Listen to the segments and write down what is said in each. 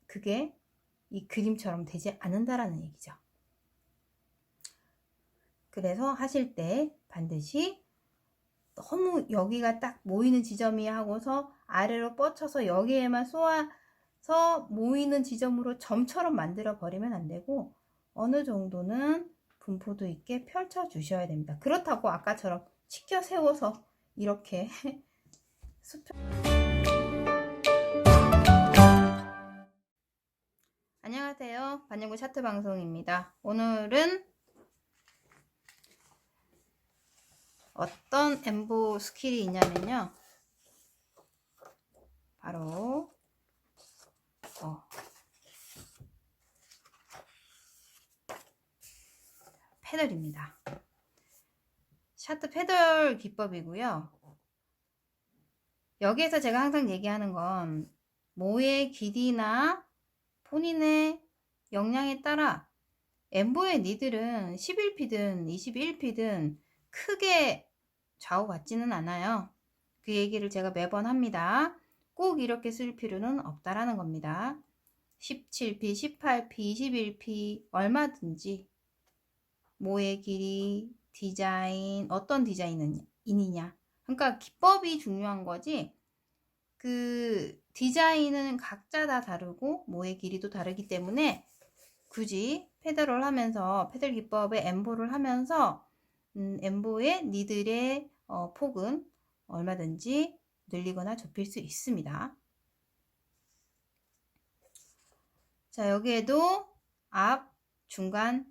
그게 이 그림처럼 되지 않는다라는 얘기죠. 그래서 하실 때 반드시 너무 여기가 딱 모이는 지점이 하고서 아래로 뻗쳐서 여기에만 쏘아서 모이는 지점으로 점처럼 만들어 버리면 안 되고 어느 정도는 분포도 있게 펼쳐 주셔야 됩니다. 그렇다고 아까처럼 치켜 세워서 이렇게 안녕하세요. 반영구 차트 방송입니다. 오늘은 어떤 엠보 스킬이 있냐면요. 바로 패널입니다. 차트 패널 기법이고요. 여기에서 제가 항상 얘기하는 건 모의 길이나 본인의 역량에 따라 엠보의 니들은 11피든 21피든 크게 좌우받지는 않아요. 그 얘기를 제가 매번 합니다. 꼭 이렇게 쓸 필요는 없다라는 겁니다. 17피, 18피, 21피 얼마든지 모의 길이, 디자인, 어떤 디자인이냐. 그러니까 기법이 중요한 거지. 그 디자인은 각자 다 다르고 모의 길이도 다르기 때문에 굳이 패널을 하면서 패널 기법의 엠보를 하면서 엠보의 니들의 폭은 얼마든지 늘리거나 좁힐 수 있습니다. 자, 여기에도 앞, 중간,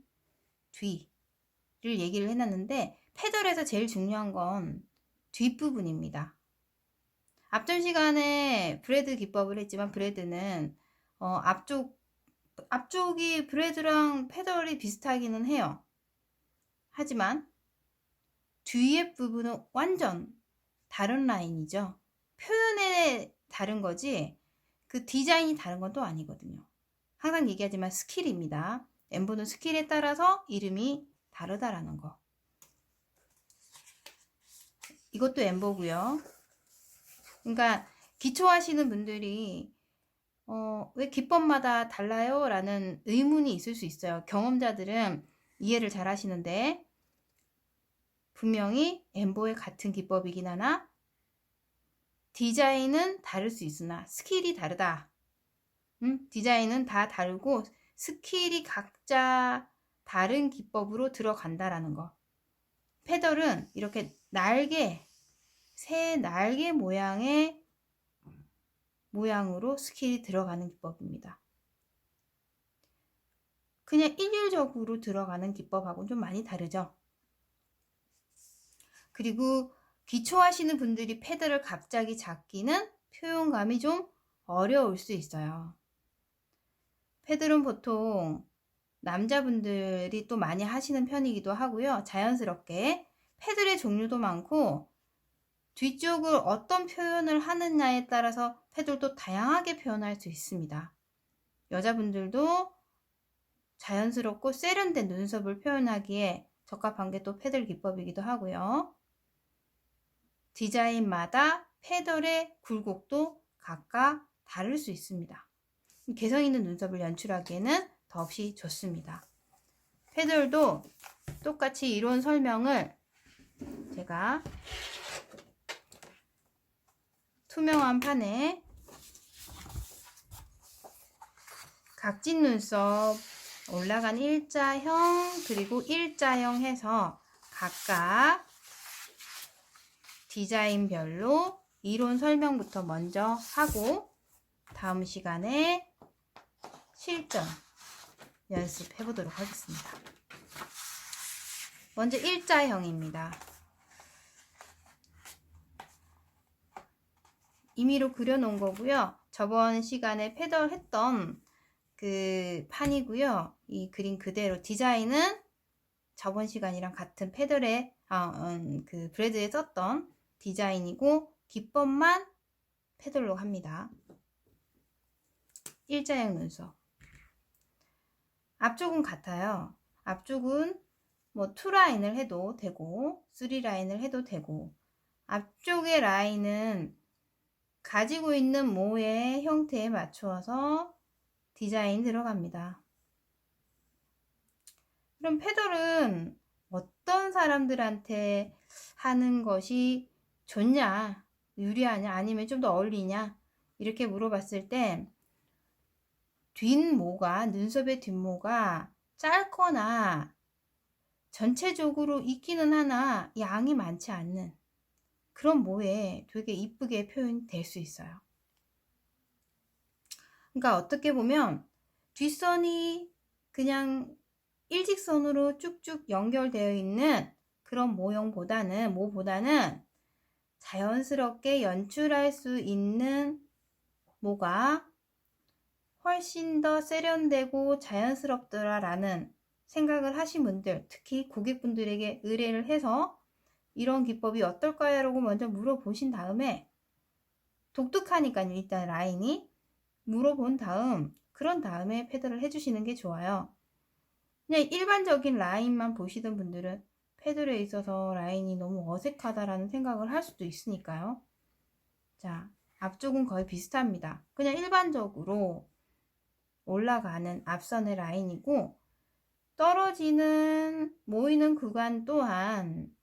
뒤를 얘기를 해놨는데 패널에서 제일 중요한 건 뒷부분입니다. 앞전 시간에 브레드 기법을 했지만 브레드는 앞쪽이 브레드랑 패널이 비슷하기는 해요. 하지만 뒤에 부분은 완전 다른 라인이죠. 표현에 다른 거지 그 디자인이 다른 건 또 아니거든요. 항상 얘기하지만 스킬입니다. 엠보는 스킬에 따라서 이름이 다르다라는 거. 이것도 엠보고요. 그러니까 기초하시는 분들이 왜 기법마다 달라요? 라는 의문이 있을 수 있어요. 경험자들은 이해를 잘 하시는데 분명히 엠보의 같은 기법이긴 하나 디자인은 다를 수 있으나 스킬이 다르다. 디자인은 다 다르고 스킬이 각자 다른 기법으로 들어간다라는 거. 패널은 이렇게 새 날개 모양으로 스킬이 들어가는 기법입니다. 그냥 일률적으로 들어가는 기법하고는 좀 많이 다르죠. 그리고 기초하시는 분들이 패드를 갑자기 잡기는 표현감이 좀 어려울 수 있어요. 패들은 보통 남자분들이 또 많이 하시는 편이기도 하고요. 자연스럽게 패들의 종류도 많고 뒤쪽을 어떤 표현을 하느냐에 따라서 패들도 다양하게 표현할 수 있습니다. 여자분들도 자연스럽고 세련된 눈썹을 표현하기에 적합한 게 또 패들 기법이기도 하고요. 디자인마다 패널의 굴곡도 각각 다를 수 있습니다. 개성 있는 눈썹을 연출하기에는 더없이 좋습니다. 패널도 똑같이 이론 설명을 제가 투명한 판에 각진 눈썹 올라간 일자형 그리고 일자형 해서 각각 디자인별로 이론 설명부터 먼저 하고 다음 시간에 실전 연습해 보도록 하겠습니다. 먼저 일자형입니다. 임의로 그려놓은 거고요. 저번 시간에 패널 했던 그 판이고요. 이 그림 그대로 디자인은 저번 시간이랑 같은 패널에 그 브레드에 썼던 디자인이고 기법만 패널로 합니다. 일자형 눈썹. 앞쪽은 같아요. 앞쪽은 뭐 2라인을 해도 되고 3라인을 해도 되고 앞쪽의 라인은 가지고 있는 모의 형태에 맞추어서 디자인 들어갑니다. 그럼 패널은 어떤 사람들한테 하는 것이 좋냐, 유리하냐, 아니면 좀 더 어울리냐 이렇게 물어봤을 때 뒷모가, 눈썹의 뒷모가 짧거나 전체적으로 있기는 하나 양이 많지 않는 그런 모에 되게 이쁘게 표현될 수 있어요. 그러니까 어떻게 보면 뒷선이 그냥 일직선으로 쭉쭉 연결되어 있는 그런 모보다는 자연스럽게 연출할 수 있는 모가 훨씬 더 세련되고 자연스럽더라라는 생각을 하신 분들, 특히 고객분들에게 의뢰를 해서 이런 기법이 어떨까요? 라고 먼저 물어보신 다음에 독특하니까요. 일단 라인이 물어본 그런 다음에 패드를 해주시는 게 좋아요. 그냥 일반적인 라인만 보시던 분들은 패드에 있어서 라인이 너무 어색하다라는 생각을 할 수도 있으니까요. 자, 앞쪽은 거의 비슷합니다. 그냥 일반적으로 올라가는 앞선의 라인이고 떨어지는 모이는 구간 또한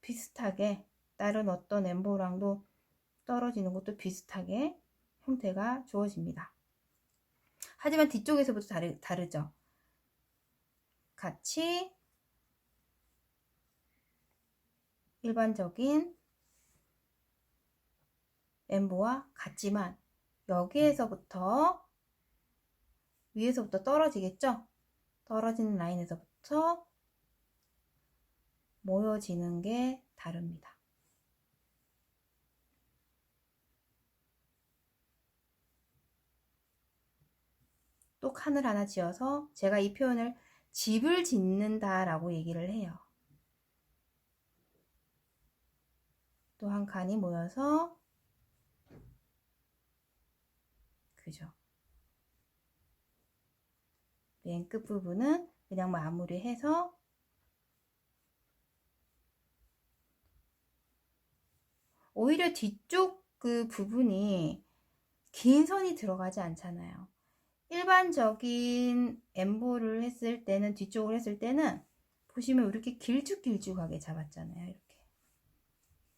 비슷하게 다른 어떤 엠보랑도 떨어지는 것도 비슷하게 형태가 주어집니다. 하지만 뒤쪽에서부터 다르죠. 같이 일반적인 엠보와 같지만 여기에서부터 위에서부터 떨어지겠죠? 떨어지는 라인에서부터 모여지는 게 다릅니다. 또 칸을 하나 지어서 제가 이 표현을 집을 짓는다 라고 얘기를 해요. 또 한 칸이 모여서 그죠? 맨 끝부분은 그냥 마무리해서 오히려 뒤쪽 그 부분이 긴 선이 들어가지 않잖아요. 일반적인 엠보를 했을 때는 뒤쪽을 했을 때는 보시면 이렇게 길쭉길쭉하게 잡았잖아요. 이렇게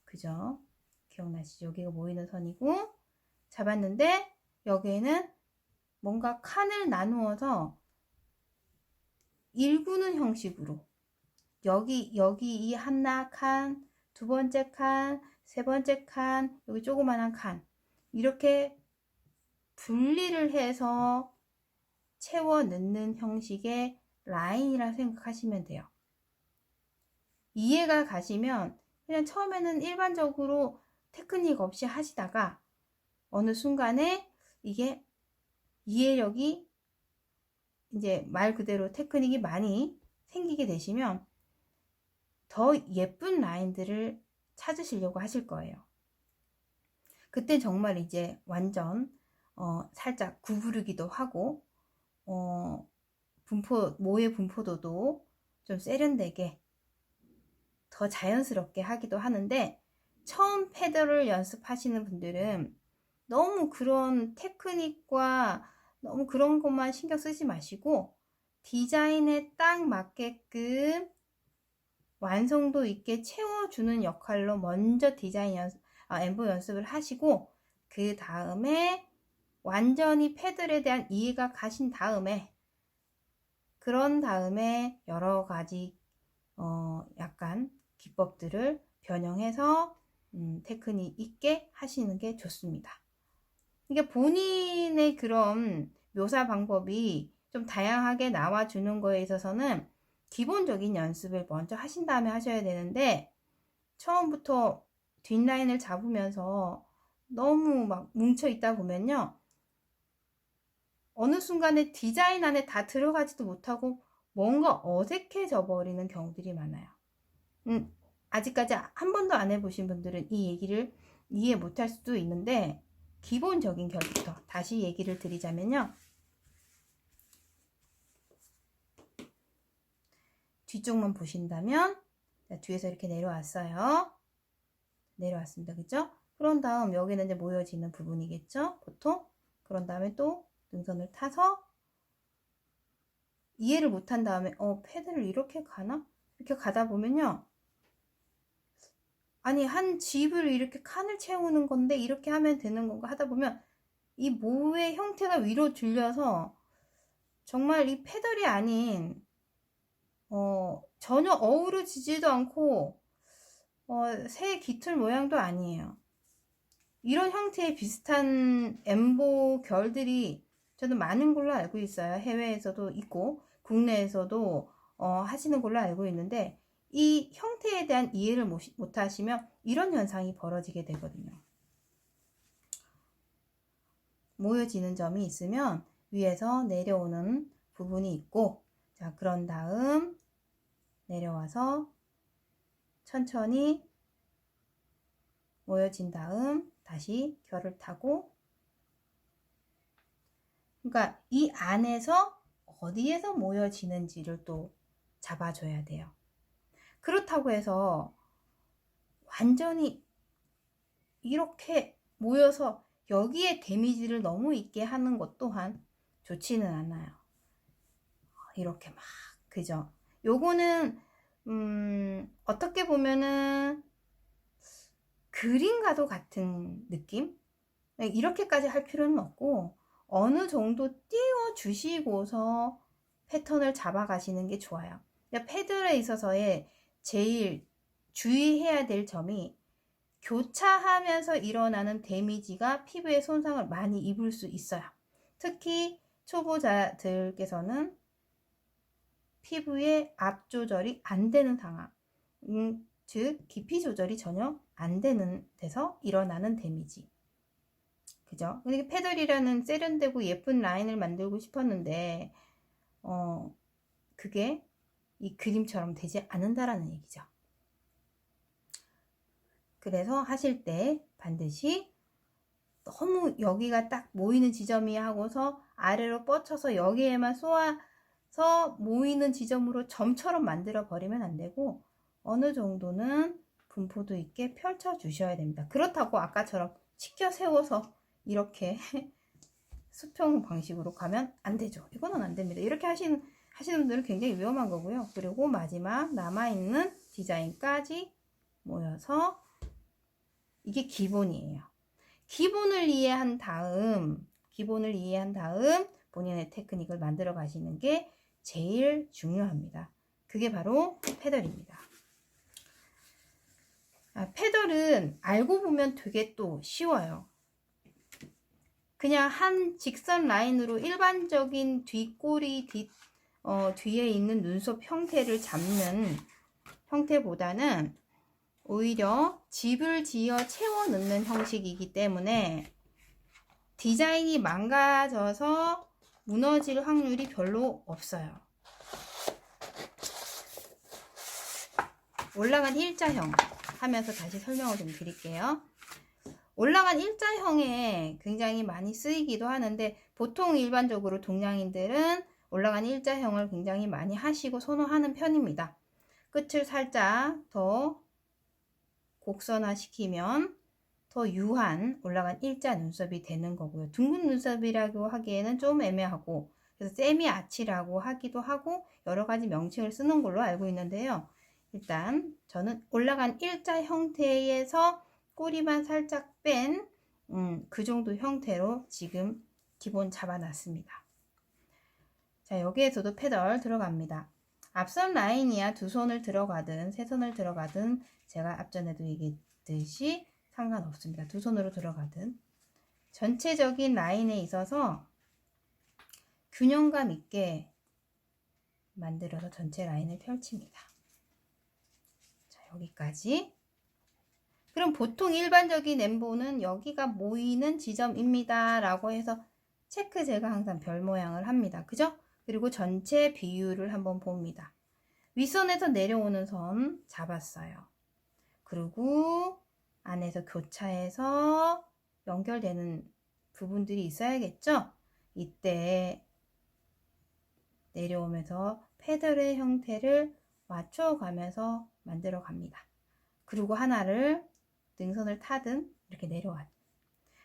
그죠? 기억나시죠? 여기가 모이는 선이고 잡았는데 여기에는 뭔가 칸을 나누어서 일구는 형식으로 여기 이 하나 칸, 두 번째 칸, 세 번째 칸, 여기 조그만한 칸 이렇게 분리를 해서 채워 넣는 형식의 라인이라 생각하시면 돼요. 이해가 가시면 그냥 처음에는 일반적으로 테크닉 없이 하시다가 어느 순간에 이게 이해력이 이제 말 그대로 테크닉이 많이 생기게 되시면 더 예쁜 라인들을 찾으시려고 하실 거예요. 그때 정말 이제 완전 살짝 구부르기도 하고 모의 분포도도 좀 세련되게 더 자연스럽게 하기도 하는데 처음 패드를 연습하시는 분들은 너무 그런 테크닉과 너무 그런 것만 신경 쓰지 마시고 디자인에 딱 맞게끔 완성도 있게 채워주는 역할로 먼저 엠보 연습을 하시고 그 다음에 완전히 패들에 대한 이해가 가신 다음에 그런 다음에 여러 가지 약간 기법들을 변형해서 테크닉 있게 하시는 게 좋습니다. 이게 본인의 그런 묘사 방법이 좀 다양하게 나와주는 거에 있어서는 기본적인 연습을 먼저 하신 다음에 하셔야 되는데 처음부터 뒷라인을 잡으면서 너무 막 뭉쳐 있다 보면요 어느 순간에 디자인 안에 다 들어가지도 못하고 뭔가 어색해져 버리는 경우들이 많아요. 아직까지 한 번도 안 해보신 분들은 이 얘기를 이해 못할 수도 있는데 기본적인 결부터 다시 얘기를 드리자면요. 뒤쪽만 보신다면 뒤에서 이렇게 내려왔어요. 내려왔습니다. 그죠? 그런 다음 여기는 이제 모여지는 부분이겠죠, 보통. 그런 다음에 또 능선을 타서 이해를 못한 다음에 패드를 이렇게 가나? 이렇게 가다 보면요, 아니 한 집을 이렇게 칸을 채우는 건데 이렇게 하면 되는 건가 하다 보면 이 모의 형태가 위로 들려서 정말 이 패들이 아닌 전혀 어우러지지도 않고 새 깃털 모양도 아니에요. 이런 형태의 비슷한 엠보 결들이 저도 많은 걸로 알고 있어요. 해외에서도 있고 국내에서도 하시는 걸로 알고 있는데, 이 형태에 대한 이해를 못 하시면 이런 현상이 벌어지게 되거든요. 모여지는 점이 있으면 위에서 내려오는 부분이 있고, 자, 그런 다음 내려와서 천천히 모여진 다음 다시 결을 타고, 그러니까 이 안에서 어디에서 모여지는지를 또 잡아줘야 돼요. 그렇다고 해서 완전히 이렇게 모여서 여기에 데미지를 너무 있게 하는 것 또한 좋지는 않아요. 이렇게 막, 그죠? 요거는 어떻게 보면은 그림과도 같은 느낌? 이렇게까지 할 필요는 없고 어느 정도 띄워 주시고서 패턴을 잡아가시는 게 좋아요. 패들에 있어서의 제일 주의해야 될 점이, 교차하면서 일어나는 데미지가 피부에 손상을 많이 입을 수 있어요. 특히 초보자들께서는 피부의 압 조절이 안 되는 상황, 즉 깊이 조절이 전혀 안 되는 데서 일어나는 데미지, 그죠? 근데 패들이라는 세련되고 예쁜 라인을 만들고 싶었는데 그게 이 그림처럼 되지 않는다라는 얘기죠. 그래서 하실 때 반드시 너무 여기가 딱 모이는 지점이 하고서 아래로 뻗쳐서 여기에만 쏘아서 모이는 지점으로 점처럼 만들어 버리면 안 되고, 어느 정도는 분포도 있게 펼쳐 주셔야 됩니다. 그렇다고 아까처럼 치켜 세워서 이렇게 수평 방식으로 가면 안 되죠. 이거는 안 됩니다. 이렇게 하시는 분들은 굉장히 위험한 거고요. 그리고 마지막 남아있는 디자인까지 모여서, 이게 기본이에요. 기본을 이해한 다음 본인의 테크닉을 만들어 가시는 게 제일 중요합니다. 그게 바로 패들입니다. 패들은 알고 보면 되게 또 쉬워요. 그냥 한 직선 라인으로 일반적인 뒷꼬리 뒤에 있는 눈썹 형태를 잡는 형태보다는 오히려 집을 지어 채워 넣는 형식이기 때문에 디자인이 망가져서 무너질 확률이 별로 없어요. 올라간 일자형 하면서 다시 설명을 좀 드릴게요. 올라간 일자형에 굉장히 많이 쓰이기도 하는데, 보통 일반적으로 동양인들은 올라간 일자형을 굉장히 많이 하시고 선호하는 편입니다. 끝을 살짝 더 곡선화 시키면 더 유한 올라간 일자 눈썹이 되는 거고요. 둥근 눈썹이라고 하기에는 좀 애매하고, 그래서 세미 아치라고 하기도 하고 여러 가지 명칭을 쓰는 걸로 알고 있는데요. 일단 저는 올라간 일자 형태에서 꼬리만 살짝 뺀 그 정도 형태로 지금 기본 잡아놨습니다. 자, 여기에서도 패들 들어갑니다. 앞선 라인이야 두 손을 들어가든 세 손을 들어가든 제가 앞전에도 얘기했듯이 상관없습니다. 두 손으로 들어가든 전체적인 라인에 있어서 균형감 있게 만들어서 전체 라인을 펼칩니다. 자, 여기까지. 그럼 보통 일반적인 엠보는 여기가 모이는 지점입니다 라고 해서 체크, 제가 항상 별 모양을 합니다. 그죠? 그리고 전체 비율을 한번 봅니다. 윗선에서 내려오는 선 잡았어요. 그리고 안에서 교차해서 연결되는 부분들이 있어야겠죠? 이때 내려오면서 패들의 형태를 맞춰가면서 만들어 갑니다. 그리고 하나를 능선을 타든 이렇게 내려와.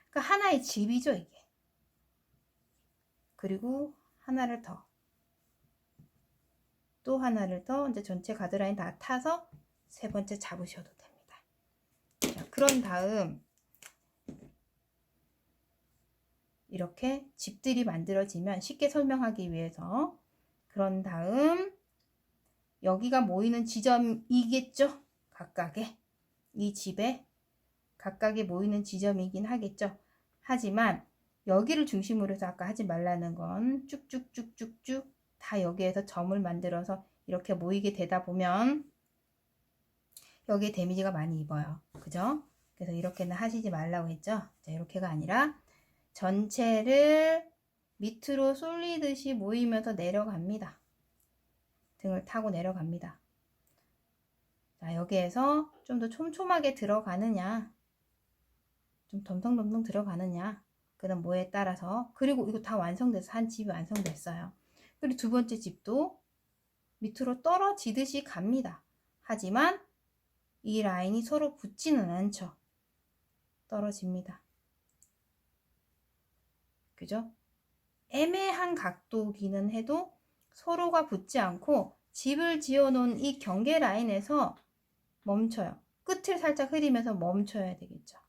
그러니까 하나의 집이죠, 이게. 그리고 하나를 더. 또 하나를 더 이제 전체 가드라인 다 타서 세 번째 잡으셔도 됩니다. 자, 그런 다음 이렇게 집들이 만들어지면 쉽게 설명하기 위해서 그런 다음 여기가 모이는 지점이겠죠? 각각의 이 집에 각각의 모이는 지점이긴 하겠죠. 하지만 여기를 중심으로 해서 아까 하지 말라는 건 쭉쭉쭉쭉쭉 다 여기에서 점을 만들어서 이렇게 모이게 되다 보면 여기에 데미지가 많이 입어요. 그죠? 그래서 이렇게는 하시지 말라고 했죠. 자, 이렇게가 아니라 전체를 밑으로 쏠리듯이 모이면서 내려갑니다. 등을 타고 내려갑니다. 자, 여기에서 좀 더 촘촘하게 들어가느냐, 좀 덤덩덤덩 들어가느냐, 그 다음 뭐에 따라서. 그리고 이거 다 완성돼서 한 집이 완성됐어요. 그리고 두 번째 집도 밑으로 떨어지듯이 갑니다. 하지만 이 라인이 서로 붙지는 않죠. 떨어집니다. 그죠? 애매한 각도기는 해도 서로가 붙지 않고 집을 지어 놓은 이 경계 라인에서 멈춰요. 끝을 살짝 흐리면서 멈춰야 되겠죠.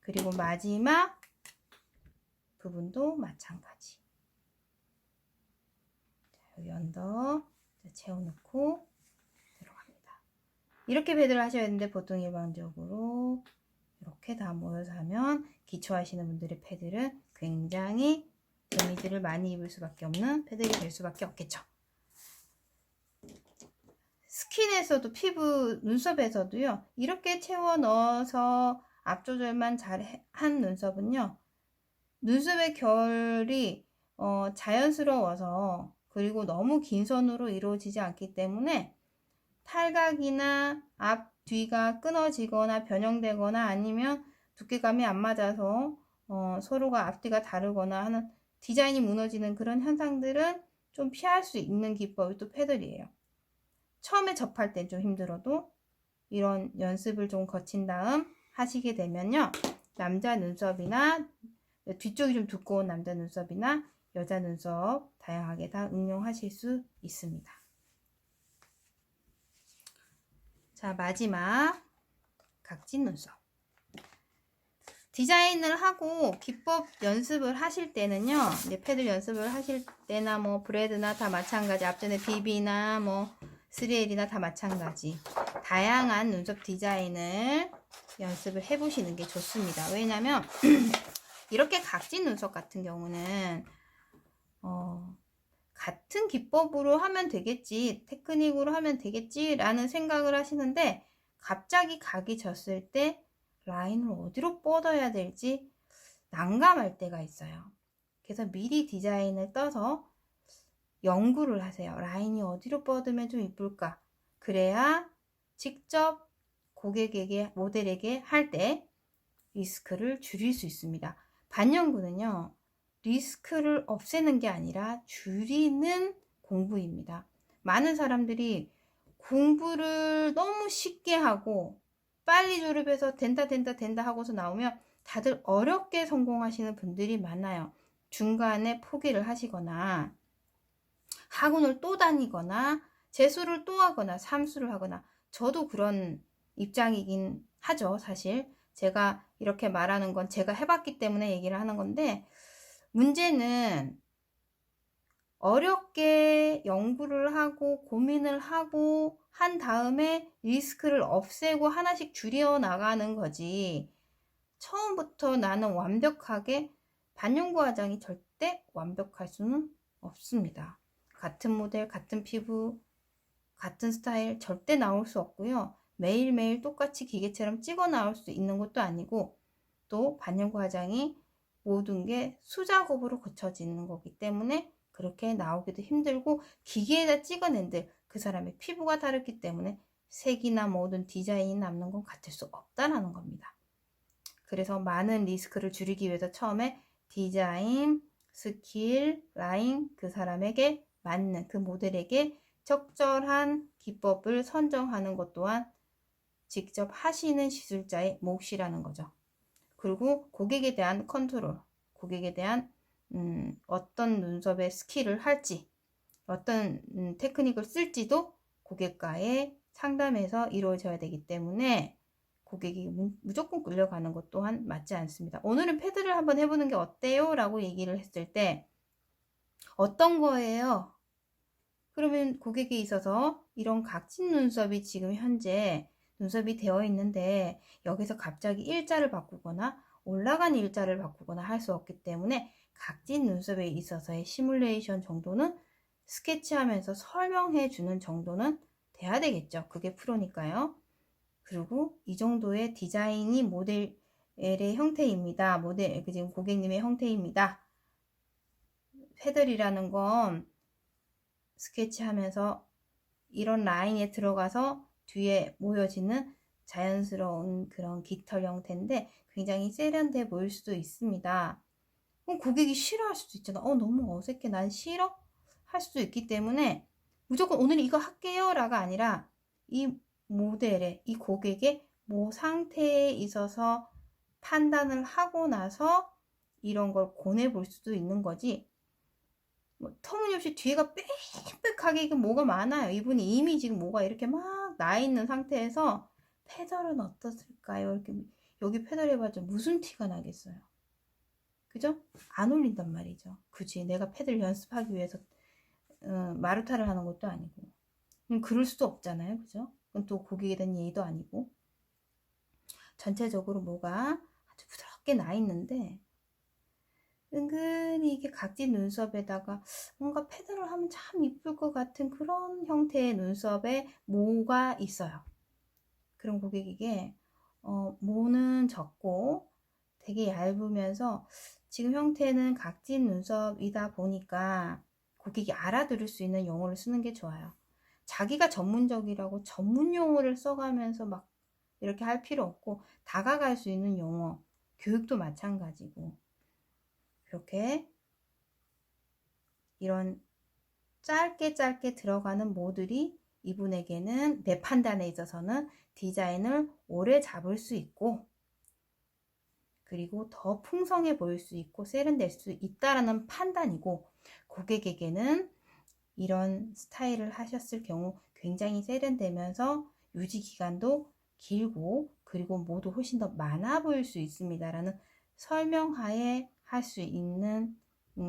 그리고 마지막 부분도 마찬가지. 자, 여기 언더 채워놓고 들어갑니다. 이렇게 패드를 하셔야 되는데 보통 일반적으로 이렇게 다 모여서 하면 기초하시는 분들의 패드는 굉장히 데미지를 많이 입을 수밖에 없는 패드가 될 수밖에 없겠죠. 스킨에서도 피부, 눈썹에서도요. 이렇게 채워 넣어서 앞 조절만 잘 한 눈썹은요. 눈썹의 결이 자연스러워서 그리고 너무 긴 선으로 이루어지지 않기 때문에 탈각이나 앞, 뒤가 끊어지거나 변형되거나 아니면 두께감이 안 맞아서 서로가 앞뒤가 다르거나 하는 디자인이 무너지는 그런 현상들은 좀 피할 수 있는 기법이 또 패들이에요. 처음에 접할 땐 좀 힘들어도 이런 연습을 좀 거친 다음 하시게 되면요. 남자 눈썹이나 뒤쪽이 좀 두꺼운 남자 눈썹이나 여자 눈썹 다양하게 다 응용하실 수 있습니다. 자, 마지막 각진 눈썹. 디자인을 하고 기법 연습을 하실 때는요. 이제 패드 연습을 하실 때나 뭐 브래드나 다 마찬가지. 앞전에 비비나 뭐 3L이나 다 마찬가지. 다양한 눈썹 디자인을 연습을 해보시는 게 좋습니다. 왜냐면 이렇게 각진 눈썹 같은 경우는 같은 기법으로 하면 되겠지, 테크닉으로 하면 되겠지 라는 생각을 하시는데 갑자기 각이 졌을 때 라인을 어디로 뻗어야 될지 난감할 때가 있어요. 그래서 미리 디자인을 떠서 연구를 하세요. 라인이 어디로 뻗으면 좀 이쁠까? 그래야 직접 고객에게, 모델에게 할 때 리스크를 줄일 수 있습니다. 반연구는요, 리스크를 없애는 게 아니라 줄이는 공부입니다. 많은 사람들이 공부를 너무 쉽게 하고 빨리 졸업해서 된다 하고서 나오면 다들 어렵게 성공하시는 분들이 많아요. 중간에 포기를 하시거나 학원을 또 다니거나 재수를 또 하거나 삼수를 하거나, 저도 그런 입장이긴 하죠. 사실 제가 이렇게 말하는 건 제가 해봤기 때문에 얘기를 하는 건데, 문제는 어렵게 연구를 하고 고민을 하고 한 다음에 리스크를 없애고 하나씩 줄여 나가는 거지, 처음부터 나는 완벽하게, 반영구 화장이 절대 완벽할 수는 없습니다. 같은 모델, 같은 피부, 같은 스타일 절대 나올 수 없고요. 매일매일 똑같이 기계처럼 찍어 나올 수 있는 것도 아니고, 또 반영구 화장이 모든 게 수작업으로 거쳐지는 거기 때문에 그렇게 나오기도 힘들고, 기계에다 찍어낸들 그 사람의 피부가 다르기 때문에 색이나 모든 디자인이 남는 건 같을 수 없다라는 겁니다. 그래서 많은 리스크를 줄이기 위해서 처음에 디자인, 스킬, 라인, 그 사람에게 맞는, 그 모델에게 적절한 기법을 선정하는 것 또한 직접 하시는 시술자의 몫이라는 거죠. 그리고 고객에 대한 컨트롤, 고객에 대한 어떤 눈썹의 스킬을 할지, 어떤 테크닉을 쓸지도 고객과의 상담에서 이루어져야 되기 때문에 고객이 무조건 끌려가는 것 또한 맞지 않습니다. 오늘은 패드를 한번 해보는 게 어때요? 라고 얘기를 했을 때 어떤 거예요? 그러면 고객에 있어서 이런 각진 눈썹이 지금 현재 눈썹이 되어 있는데 여기서 갑자기 일자를 바꾸거나 올라간 일자를 바꾸거나 할 수 없기 때문에 각진 눈썹에 있어서의 시뮬레이션 정도는 스케치하면서 설명해 주는 정도는 돼야 되겠죠. 그게 프로니까요. 그리고 이 정도의 디자인이 모델의 형태입니다. 지금 고객님의 형태입니다. 패들이라는 건 스케치하면서 이런 라인에 들어가서 뒤에 모여지는 자연스러운 그런 깃털 형태인데 굉장히 세련돼 보일 수도 있습니다. 그럼 고객이 싫어할 수도 있잖아. 너무 어색해. 난 싫어? 할 수도 있기 때문에 무조건 오늘 이거 할게요 라가 아니라 이 모델의, 이 고객의 뭐 상태에 있어서 판단을 하고 나서 이런 걸 권해볼 수도 있는 거지. 뭐 터무니없이 뒤에가 빽빽하게 이게 뭐가 많아요. 이분이 이미 지금 뭐가 이렇게 막 나 있는 상태에서 페달은 어떻을까요? 이렇게 여기 페달 해봤자 무슨 티가 나겠어요. 그죠? 안 어울린단 말이죠. 굳이 내가 패드를 연습하기 위해서 마루타를 하는 것도 아니고 그럴 수도 없잖아요. 그죠? 그건 또 고객에 대한 예의도 아니고 전체적으로 뭐가 아주 부드럽게 나 있는데 은근히 이게 각진 눈썹에다가 뭔가 패드를 하면 참 이쁠 것 같은 그런 형태의 눈썹에 모가 있어요. 그럼 고객에게 모는 적고 되게 얇으면서 지금 형태는 각진 눈썹이다 보니까 고객이 알아들을 수 있는 용어를 쓰는 게 좋아요. 자기가 전문적이라고 전문 용어를 써가면서 막 이렇게 할 필요 없고 다가갈 수 있는 용어, 교육도 마찬가지고 이렇게 이런 짧게 들어가는 모들이 이분에게는 내 판단에 있어서는 디자인을 오래 잡을 수 있고 그리고 더 풍성해 보일 수 있고 세련될 수 있다라는 판단이고 고객에게는 이런 스타일을 하셨을 경우 굉장히 세련되면서 유지 기간도 길고 그리고 모두 훨씬 더 많아 보일 수 있습니다 라는 설명하에 할 수 있는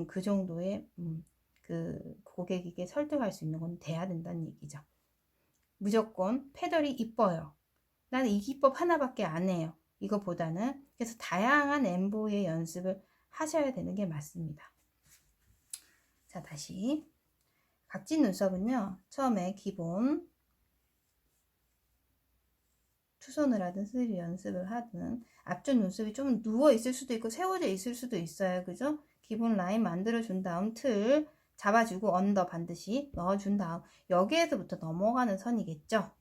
그 정도의 그 고객에게 설득할 수 있는 건 돼야 된다는 얘기죠. 무조건 패널이 이뻐요. 나는 이 기법 하나밖에 안 해요. 이거보다는 그래서 다양한 엠보의 연습을 하셔야 되는 게 맞습니다. 자, 다시 각진 눈썹은요. 처음에 기본 투선을 하든 스릴 연습을 하든 앞쪽 눈썹이 좀 누워 있을 수도 있고 세워져 있을 수도 있어요. 그죠? 기본 라인 만들어 준 다음 틀 잡아주고 언더 반드시 넣어준 다음 여기에서부터 넘어가는 선이겠죠.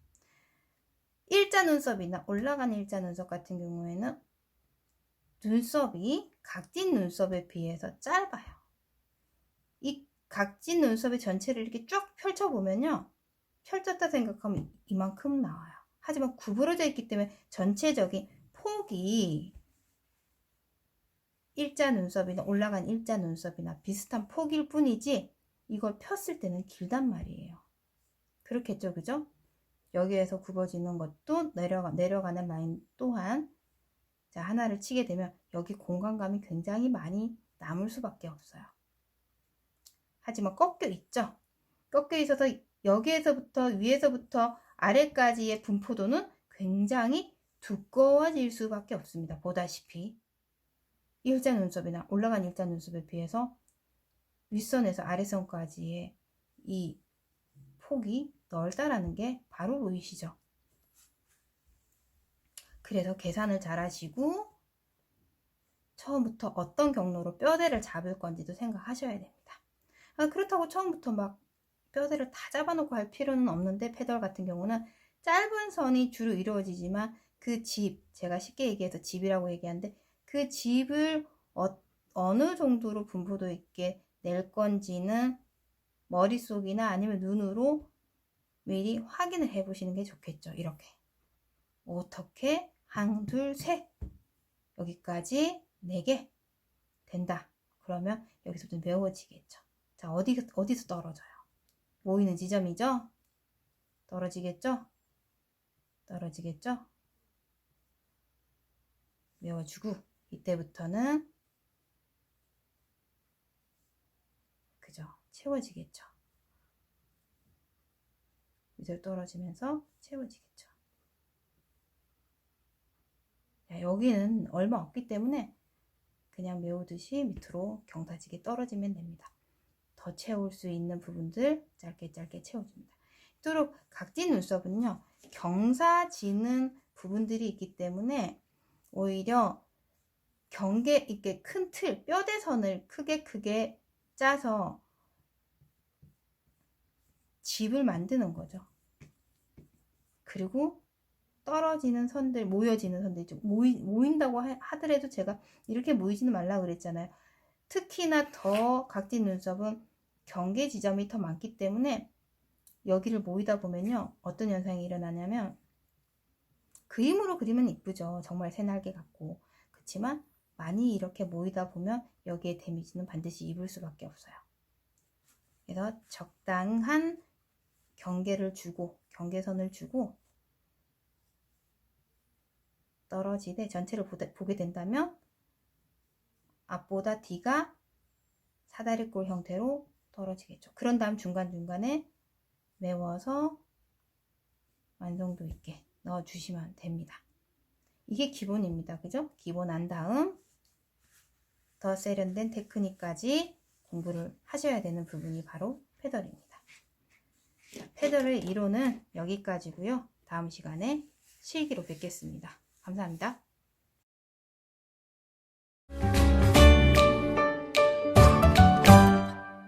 일자 눈썹이나 올라가는 일자 눈썹 같은 경우에는 눈썹이 각진 눈썹에 비해서 짧아요. 이 각진 눈썹의 전체를 이렇게 쭉 펼쳐보면요. 펼쳤다 생각하면 이만큼 나와요. 하지만 구부러져 있기 때문에 전체적인 폭이 일자 눈썹이나 올라간 일자 눈썹이나 비슷한 폭일 뿐이지 이걸 폈을 때는 길단 말이에요. 그렇겠죠, 그죠? 여기에서 굽어지는 것도 내려가는 라인 또한 자 하나를 치게 되면 여기 공간감이 굉장히 많이 남을 수밖에 없어요. 하지만 꺾여 있죠. 꺾여 있어서 여기에서부터 위에서부터 아래까지의 분포도는 굉장히 두꺼워질 수밖에 없습니다. 보다시피 일자 눈썹이나 올라간 일자 눈썹에 비해서 윗선에서 아래선까지의 이 폭이 넓다라는 게 바로 보이시죠? 그래서 계산을 잘 하시고 처음부터 어떤 경로로 뼈대를 잡을 건지도 생각하셔야 됩니다. 그렇다고 처음부터 막 뼈대를 다 잡아놓고 할 필요는 없는데 패널 같은 경우는 짧은 선이 주로 이루어지지만 그 집, 제가 쉽게 얘기해서 집이라고 얘기하는데 그 집을 어느 정도로 분포도 있게 낼 건지는 머릿속이나 아니면 눈으로 미리 확인을 해 보시는 게 좋겠죠. 이렇게 어떻게 한, 둘, 셋 여기까지 4개 된다. 그러면 여기서부터 메워지겠죠. 자, 어디서 떨어져요? 모이는 지점이죠? 떨어지겠죠? 떨어지겠죠? 메워주고 이때부터는 그죠? 채워지겠죠. 밑으로 떨어지면서 채워지겠죠. 자, 여기는 얼마 없기 때문에 그냥 메우듯이 밑으로 경사지게 떨어지면 됩니다. 더 채울 수 있는 부분들 짧게 채워줍니다. 이토록 각진 눈썹은요, 경사지는 부분들이 있기 때문에 오히려 이렇게 큰 틀, 뼈대선을 크게 짜서 집을 만드는 거죠. 그리고 떨어지는 선들, 모여지는 선들, 모인다고 하더라도 제가 이렇게 모이지는 말라 그랬잖아요. 특히나 더 각진 눈썹은 경계 지점이 더 많기 때문에 여기를 모이다 보면요, 어떤 현상이 일어나냐면 그림으로 그리면 이쁘죠. 정말 새날개 같고. 그렇지만 많이 이렇게 모이다 보면 여기에 데미지는 반드시 입을 수밖에 없어요. 그래서 적당한 경계선을 주고 떨어지되 전체를 보게 된다면 앞보다 뒤가 사다리꼴 형태로 떨어지겠죠. 그런 다음 중간중간에 메워서 완성도 있게 넣어주시면 됩니다. 이게 기본입니다. 그죠? 기본 한 다음 더 세련된 테크닉까지 공부를 하셔야 되는 부분이 바로 패널입니다. 자, 패널의 이론은 여기까지고요. 다음 시간에 실기로 뵙겠습니다. 감사합니다.